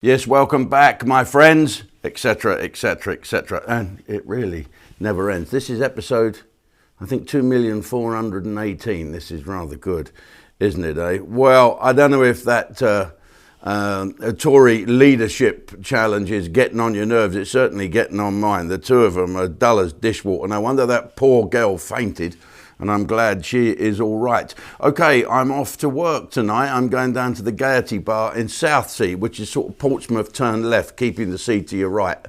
Yes, welcome back, my friends, etc., etc., etc. And it really never ends. This is episode, I think, 2,418. This is rather good, isn't it, eh? Well, I don't know if that Tory leadership challenge is getting on your nerves. It's certainly getting on mine. The two of them are dull as dishwater. No wonder that poor girl fainted. And I'm glad she is all right. Okay, I'm off to work tonight. I'm going down to the Gaiety Bar in Southsea, which is sort of Portsmouth turned left, keeping the sea to your right.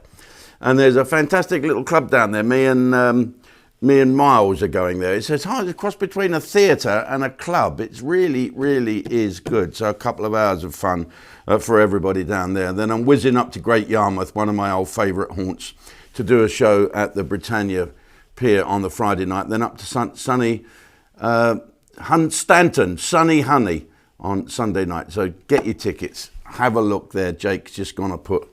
And there's a fantastic little club down there. Me and Miles are going there. It's a cross between a theatre and a club. It's really, really is good. So a couple of hours of fun for everybody down there. Then I'm whizzing up to Great Yarmouth, one of my old favourite haunts, to do a show at the Britannia Pier on the Friday night, then up to sunny Stanton, Sunny Honey on Sunday night. So get your tickets, have a look there. Jake's just going to put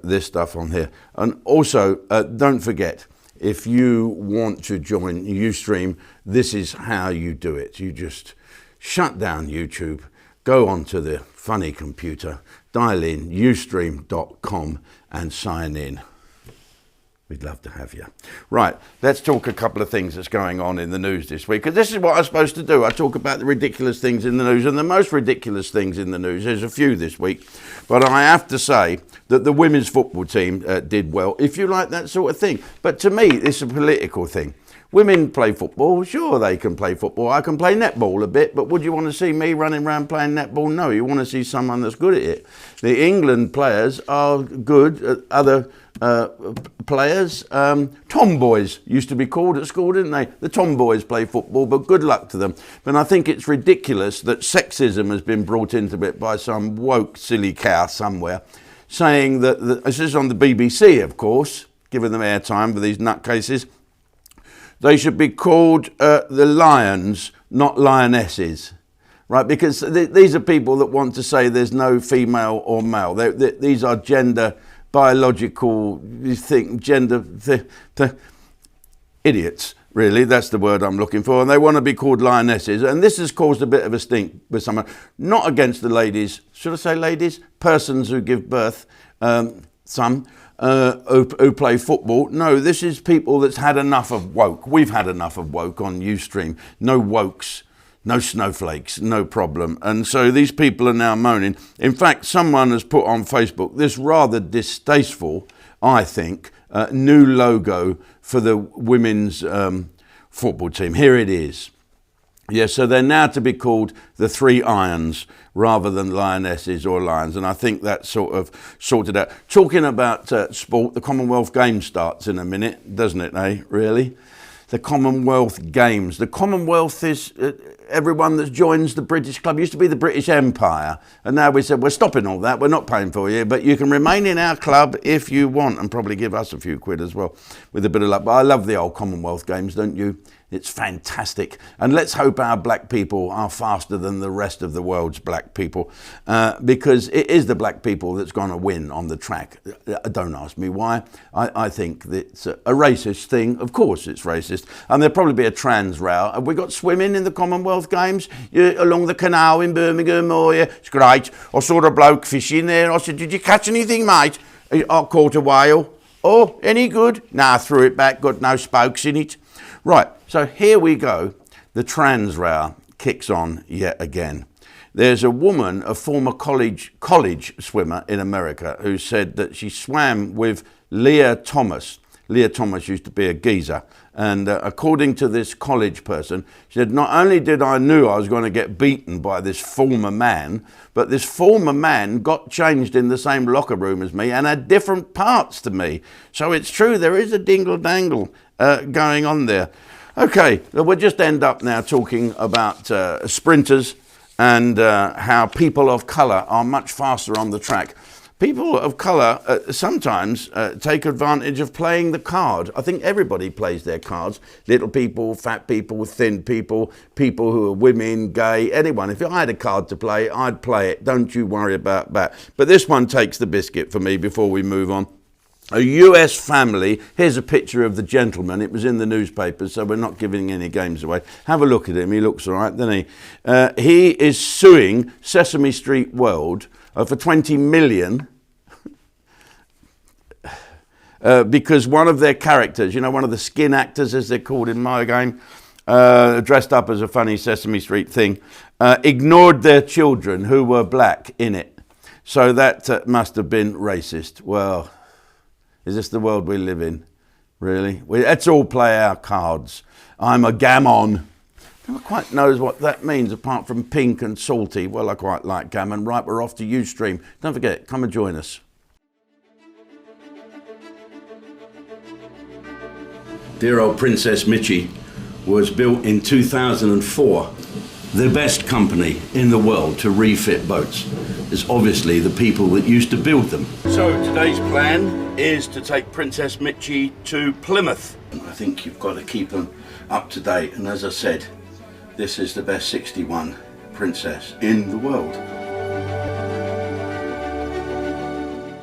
this stuff on here. And also, don't forget, if you want to join Ustreme, this is how you do it. You just shut down YouTube, go onto the funny computer, dial in Ustreme.com and sign in. We'd love to have you. Right, let's talk a couple of things that's going on in the news this week, because this is what I'm supposed to do. I talk about the ridiculous things in the news, and the most ridiculous things in the news, there's a few this week, but I have to say that the women's football team did well, if you like that sort of thing. But to me, it's a political thing. Women play football, sure they can play football. I can play netball a bit, but would you want to see me running around playing netball? No, you want to see someone that's good at it. The England players are good at other players. Tomboys used to be called at school, didn't they? The tomboys play football, but good luck to them. But I think it's ridiculous that sexism has been brought into it by some woke silly cow somewhere, saying that this is on the BBC, of course, giving them airtime for these nutcases. They should be called the lions, not lionesses, right? Because these are people that want to say there's no female or male. These are gender biological, idiots, really. That's the word I'm looking for. And they want to be called lionesses. And this has caused a bit of a stink with someone, not against the ladies, should I say ladies? Persons who give birth, who play football. No, this is people that's had enough of woke. We've had enough of woke on Ustreme. No wokes, no snowflakes, no problem. And so these people are now moaning. In fact, someone has put on Facebook this rather distasteful, I think, new logo for the women's football team. Here it is. Yes, so they're now to be called the Three Irons rather than lionesses or lions. And I think that's sort of sorted out. Talking about sport, the Commonwealth Games starts in a minute, doesn't it, eh, really? The Commonwealth Games. The Commonwealth is everyone that joins the British club. It used to be the British Empire. And now we said, we're stopping all that. We're not paying for you. But you can remain in our club if you want, and probably give us a few quid as well, with a bit of luck. But I love the old Commonwealth Games, don't you? It's fantastic. And let's hope our black people are faster than the rest of the world's black people, because it is the black people that's going to win on the track. Don't ask me why. I think that it's a racist thing. Of course it's racist. And there'll probably be a trans row. Have we got swimming in the Commonwealth Games? Along the canal in Birmingham? Oh, yeah, it's great. I saw a bloke fishing there. I said, did you catch anything, mate? I caught a whale. Oh, any good? Nah, I threw it back. Got no spokes in it. Right, so here we go. The trans row kicks on yet again. There's a woman, a former college swimmer in America, who said that she swam with Leah Thomas. Leah Thomas used to be a geezer. And according to this college person, she said, not only did I knew I was going to get beaten by this former man, but this former man got changed in the same locker room as me and had different parts to me. So it's true, there is a dingle-dangle going on there. Okay, we'll just end up now talking about sprinters and how people of colour are much faster on the track. People of colour sometimes take advantage of playing the card. I think everybody plays their cards. Little people, fat people, thin people, people who are women, gay, anyone. If I had a card to play, I'd play it. Don't you worry about that. But this one takes the biscuit for me before we move on. A US family, here's a picture of the gentleman. It was in the newspapers, so we're not giving any games away. Have a look at him. He looks all right, doesn't he? He is suing Sesame Street World for $20 million because one of their characters, you know, one of the skin actors as they're called in my game, dressed up as a funny Sesame Street thing, ignored their children who were black in it. So that must have been racist. Well, is this the world we live in? Really? Let's all play our cards. I'm a gammon. No one quite knows what that means apart from pink and salty. Well, I quite like gammon. Right, we're off to Ustreme. Don't forget, come and join us. Dear old Princess Mitchie was built in 2004. The best company in the world to refit boats is obviously the people that used to build them. So today's plan is to take Princess Mitchie to Plymouth. I think you've got to keep them up to date, and as I said, this is the best 61 princess in the world.